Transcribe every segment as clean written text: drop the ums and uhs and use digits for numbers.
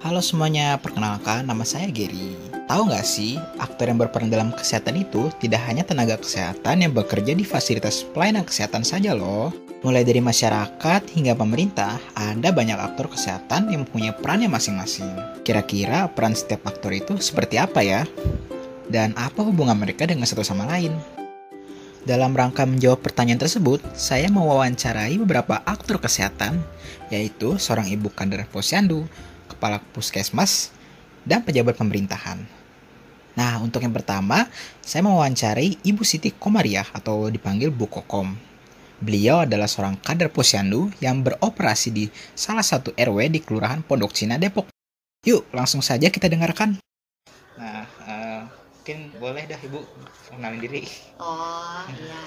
Halo semuanya, perkenalkan nama saya Gary. Tahu nggak sih, aktor yang berperan dalam kesehatan itu tidak hanya tenaga kesehatan yang bekerja di fasilitas pelayanan kesehatan saja loh. Mulai dari masyarakat hingga pemerintah, ada banyak aktor kesehatan yang mempunyai perannya masing-masing. Kira-kira peran setiap aktor itu seperti apa ya? Dan apa hubungan mereka dengan satu sama lain? Dalam rangka menjawab pertanyaan tersebut, saya mewawancarai beberapa aktor kesehatan, yaitu seorang ibu kader posyandu, kepala puskesmas, dan pejabat pemerintahan. Nah, untuk yang pertama, saya mewawancarai Ibu Siti Komariah atau dipanggil Bu Kokom. Beliau adalah seorang kader posyandu yang beroperasi di salah satu RW di Kelurahan Pondok Cina, Depok. Yuk, langsung saja kita dengarkan. Nah, mungkin boleh dah Ibu kenalin diri. Oh iya,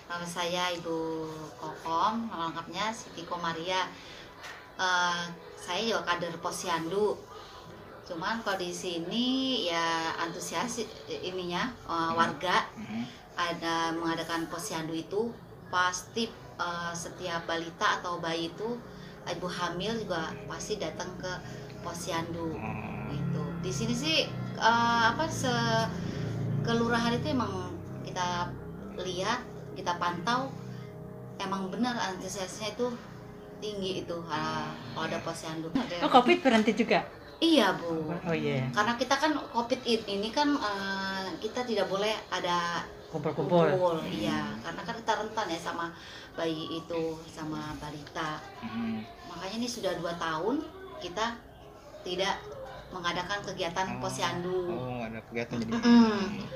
nama saya Ibu Kokom, nama lengkapnya Siti Komaria. Saya juga kader posyandu. Cuman kalau di sini ya antusias ininya warga ada mengadakan posyandu itu pasti setiap balita atau bayi itu ibu hamil juga pasti datang ke posyandu. Gitu. Di sini sih kelurahan itu emang kita lihat, kita pantau, emang benar antusiasnya itu tinggi itu kalau ada posyandu. Oh, COVID berhenti juga? Iya Bu. Oh iya. Karena kita kan COVID ini kan kita tidak boleh ada Kumpul-kumpul. Iya, karena kan kita rentan ya sama bayi itu, sama balita. Makanya ini sudah 2 tahun kita tidak mengadakan kegiatan posyandu. Oh, ada kegiatan jadi.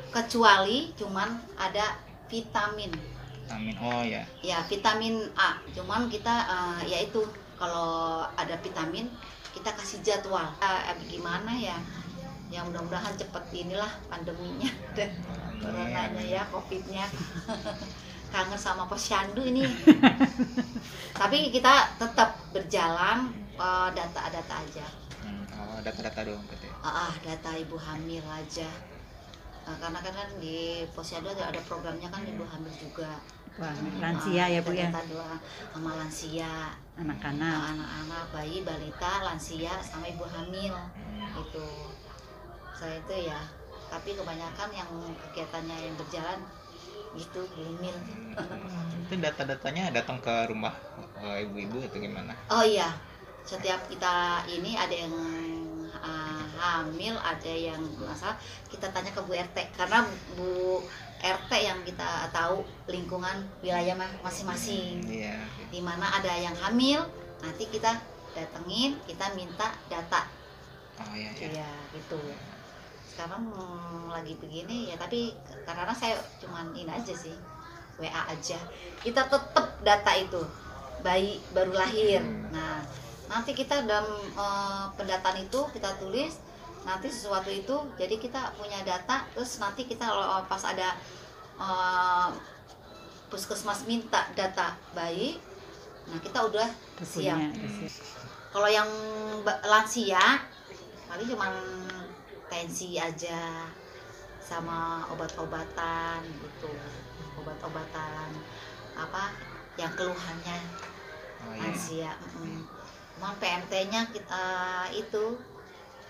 Kecuali cuman ada vitamin. Vitamin, oh ya. Ya, vitamin A. Cuman kita yaitu kalau ada vitamin kita kasih jadwal. Gimana ya? Ya mudah-mudahan cepet inilah pandeminya dan coronanya ya, covidnya. Kangen sama posyandu ini. Tapi kita tetap berjalan data-data aja. Data-data doang berarti. Data ibu hamil aja. Karena kan di posyandu ada programnya kan ibu hamil juga. Wah, lansia ya Bu ya. Data doang sama lansia, Anak-anak, bayi, balita, lansia sama ibu hamil. Itu. Saya itu ya. Tapi kebanyakan yang kegiatannya yang berjalan gitu hamil. Itu data-datanya datang ke rumah ibu-ibu atau gimana? Oh iya, setiap kita ini ada yang hamil, ada yang masalah, kita tanya ke Bu RT karena Bu RT yang kita tahu lingkungan wilayah masing-masing. Iya. Di mana ada yang hamil, nanti kita datengin, kita minta data. Oh iya. Iya, gitu. Sekarang lagi begini ya, tapi karena saya cuman ini aja sih, WA aja. Kita tetap data itu bayi baru lahir. Nah, nanti kita dalam pendataan itu kita tulis nanti sesuatu itu, jadi kita punya data. Terus nanti kita pas ada puskesmas minta data bayi, nah kita udah siap. Kalau yang lansia paling cuma tensi aja sama obat-obatan gitu, obat-obatan apa yang keluhannya lansia. Cuman PMT-nya kita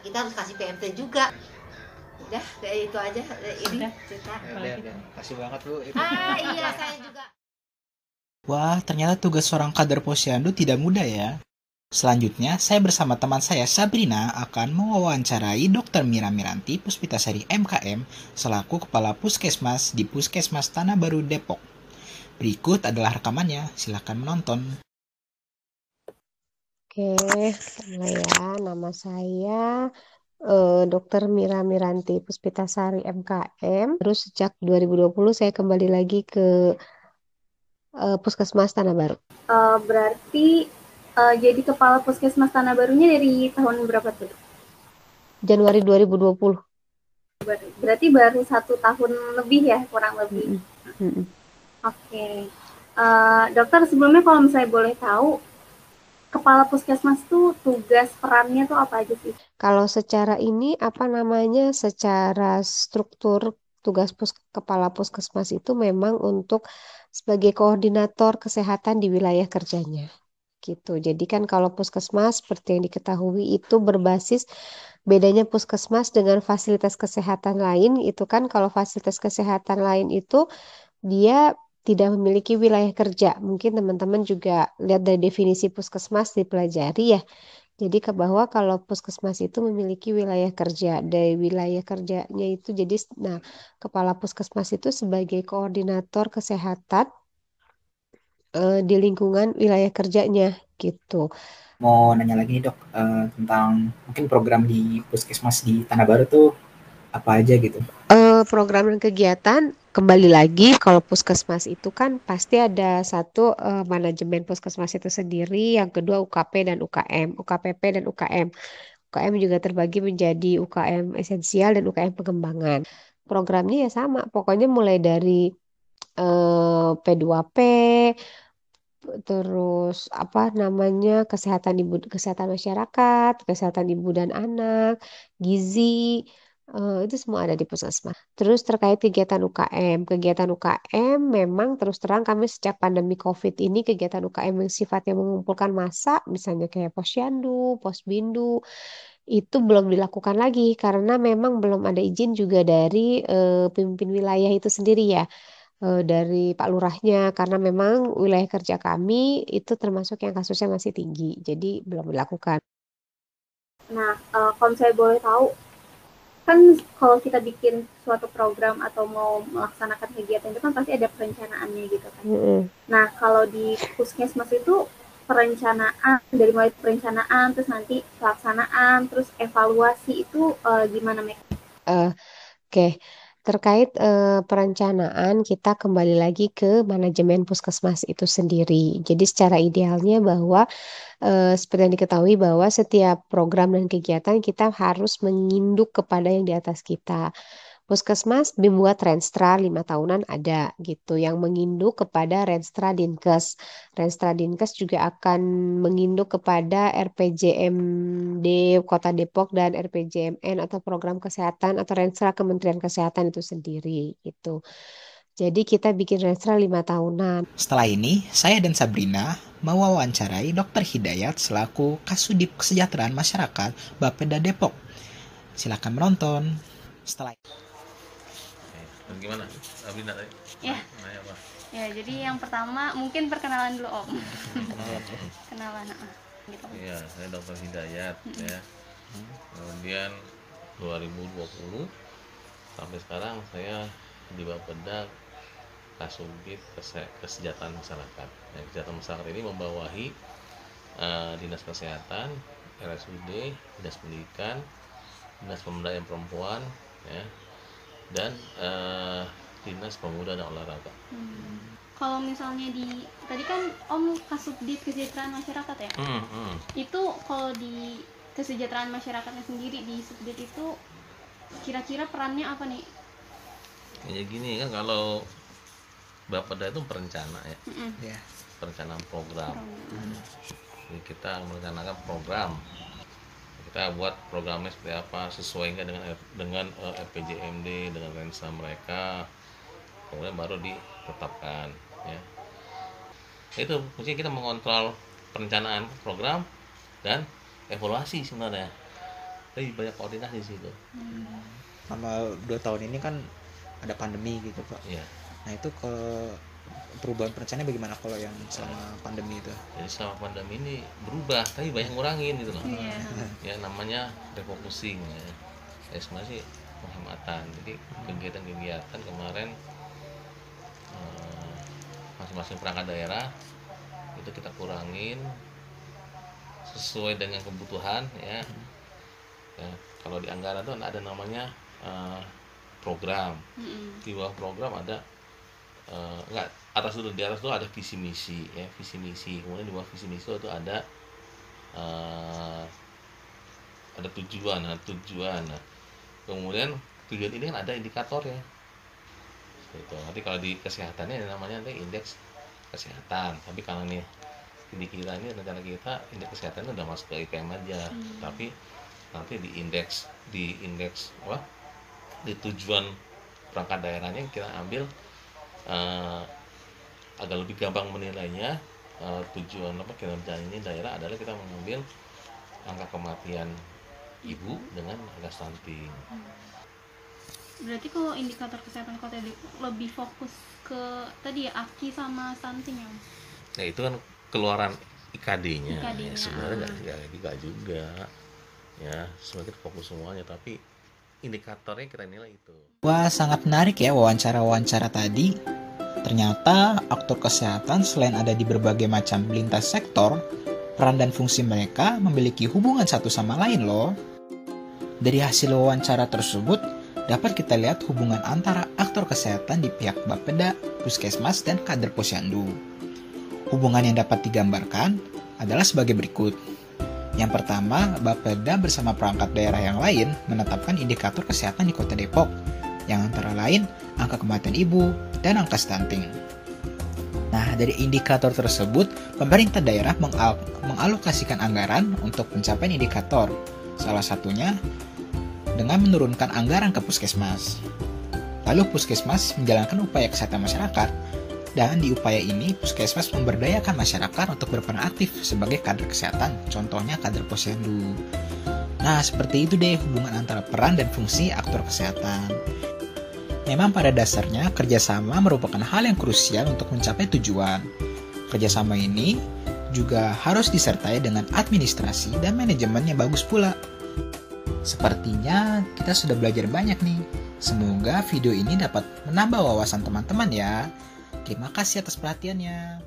kita harus kasih PMT juga. Udah kayak itu aja ini cerita. Udah. Kasih banget Bu. Iya, saya juga. Wah, ternyata tugas seorang kader posyandu tidak mudah ya. Selanjutnya, saya bersama teman saya Sabrina akan mewawancarai Dr. Mira Miranti Puspitasari MKM selaku Kepala Puskesmas di Puskesmas Tanah Baru Depok. Berikut adalah rekamannya, silakan menonton. Oke, mulai ya. Nama saya Dr. Mira Miranti Puspitasari MKM. Terus sejak 2020 saya kembali lagi ke Puskesmas Tanah Baru. Berarti jadi kepala Puskesmas Tanah Barunya dari tahun berapa tuh? Januari 2020. Berarti baru 1 tahun lebih ya, kurang lebih. Oke. Dokter, sebelumnya kalau misalnya boleh tahu, kepala puskesmas tuh tugas perannya tuh apa aja sih? Kalau secara ini secara struktur tugas kepala puskesmas itu memang untuk sebagai koordinator kesehatan di wilayah kerjanya. gitu. Jadi kan kalau puskesmas seperti yang diketahui itu berbasis bedanya puskesmas dengan fasilitas kesehatan lain itu kan kalau fasilitas kesehatan lain itu dia tidak memiliki wilayah kerja. Mungkin teman-teman juga lihat dari definisi puskesmas dipelajari ya. Jadi ke bahwa kalau puskesmas itu memiliki wilayah kerja, dari wilayah kerjanya itu jadi nah kepala puskesmas itu sebagai koordinator kesehatan di lingkungan wilayah kerjanya gitu. Mau nanya lagi nih dok, tentang mungkin program di puskesmas di Tanah Baru tuh apa aja gitu? Program dan kegiatan kembali lagi kalau puskesmas itu kan pasti ada satu manajemen puskesmas itu sendiri, yang kedua UKP dan UKM, UKPP dan UKM. UKM juga terbagi menjadi UKM esensial dan UKM pengembangan. Programnya ya sama, pokoknya mulai dari P2P, terus apa namanya kesehatan masyarakat, kesehatan ibu dan anak, gizi, itu semua ada di puskesmas. Terus terkait kegiatan UKM memang terus terang kami sejak pandemi COVID ini kegiatan UKM yang sifatnya mengumpulkan massa, misalnya kayak posyandu, posbindu, itu belum dilakukan lagi karena memang belum ada izin juga dari pemimpin wilayah itu sendiri ya, dari Pak Lurahnya karena memang wilayah kerja kami itu termasuk yang kasusnya masih tinggi, jadi belum dilakukan. Nah, kalau saya boleh tahu, kan kalau kita bikin suatu program atau mau melaksanakan kegiatan itu kan pasti ada perencanaannya gitu kan. Nah, kalau di puskesmas itu perencanaan, dari mulai perencanaan, terus nanti pelaksanaan, terus evaluasi itu gimana, Mek? Oke, terkait perencanaan kita kembali lagi ke manajemen puskesmas itu sendiri. Jadi secara idealnya bahwa seperti yang diketahui bahwa setiap program dan kegiatan kita harus menginduk kepada yang di atas kita. Puskesmas membuat Renstra 5 tahunan ada gitu yang menginduk kepada Renstra Dinkes. Renstra Dinkes juga akan menginduk kepada RPJMD Kota Depok dan RPJMN atau program kesehatan atau Renstra Kementerian Kesehatan itu sendiri gitu. Jadi kita bikin Renstra 5 tahunan. Setelah ini, saya dan Sabrina mewawancarai Dr. Hidayat selaku Kasudip Kesejahteraan Masyarakat Bapeda Depok. Silakan menonton. Setelah gimana? Sabrina tadi? Ya. Apa? Ya, jadi yang pertama mungkin perkenalan dulu Om. Kenalan, gitu. Iya, saya Dr. Hidayat ya. Kemudian 2020 sampai sekarang saya di Bapeda Kasubdit Kesejahteraan Masyarakat. Nah, kesejahteraan masyarakat ini membawahi Dinas Kesehatan, RSUD, Dinas Pendidikan, Dinas Pemberdayaan Perempuan, ya, dan Dinas Pemuda dan Olahraga. Kalau misalnya tadi kan Om Kasubdit Kesejahteraan Masyarakat ya. Itu kalau di kesejahteraan masyarakatnya sendiri di Subdit itu kira-kira perannya apa nih? Ya gini kan, kalau Bapeda itu perencana ya. ya. Perencanaan program. Jadi kita merencanakan program. Kita buat programnya seperti apa, sesuai nggak dengan RPJMD, dengan Renstra mereka, kemudian baru ditetapkan ya. Itu mungkin kita mengontrol perencanaan program dan evaluasi sebenarnya. Tapi banyak koordinasi di situ. Selama 2 tahun ini kan ada pandemi gitu Pak. Iya. Nah itu ke perubahan perencanaan bagaimana kalau yang selama pandemi itu? Jadi selama pandemi ini berubah, tapi banyak ngurangin gitu loh. Ya namanya refocusing ya. Ya sebenarnya sih penghematan. Jadi kegiatan-kegiatan kemarin masing-masing perangkat daerah itu kita kurangin sesuai dengan kebutuhan ya. Ya, kalau di anggaran itu ada namanya program. Di bawah program ada di atas itu ada visi misi ya, visi misi. Kemudian di bawah visi misi itu ada tujuan. Nah, kemudian tujuan ini kan ada indikatornya. Gitu. Nanti kalau di kesehatannya namanya nanti indeks kesehatan. Tapi kalau nih di kita ini rencana kita indeks kesehatan itu udah masuk ke IPM aja. Tapi nanti di indeks di tujuan perangkat daerahnya kita ambil agak lebih gampang menilainya tujuan kinerja ini daerah adalah kita mengambil angka kematian ibu dengan angka stunting. Berarti kalau indikator kesehatan kota lebih fokus ke tadi ya AKI sama stunting ya? Nah itu kan keluaran IKD-nya. IKD-nya. Ya, sebenarnya nggak juga ya, sebenarnya fokus semuanya, tapi indikatornya kita nilai itu. Wah, sangat menarik ya wawancara-wawancara tadi. Ternyata aktor kesehatan selain ada di berbagai macam lintas sektor, peran dan fungsi mereka memiliki hubungan satu sama lain loh. Dari hasil wawancara tersebut, dapat kita lihat hubungan antara aktor kesehatan di pihak Bapeda, Puskesmas, dan kader Posyandu. Hubungan yang dapat digambarkan adalah sebagai berikut. Yang pertama, Bapeda bersama perangkat daerah yang lain menetapkan indikator kesehatan di Kota Depok, yang antara lain angka kematian ibu dan angka stunting. Nah, dari indikator tersebut, pemerintah daerah mengalokasikan anggaran untuk pencapaian indikator. Salah satunya dengan menurunkan anggaran ke Puskesmas. Lalu Puskesmas menjalankan upaya kesehatan masyarakat, dan di upaya ini Puskesmas memberdayakan masyarakat untuk berperan aktif sebagai kader kesehatan, contohnya kader Posyandu. Nah, seperti itu deh hubungan antara peran dan fungsi aktor kesehatan. Memang pada dasarnya kerjasama merupakan hal yang krusial untuk mencapai tujuan. Kerjasama ini juga harus disertai dengan administrasi dan manajemen yang bagus pula. Sepertinya kita sudah belajar banyak nih. Semoga video ini dapat menambah wawasan teman-teman ya. Terima kasih atas perhatiannya.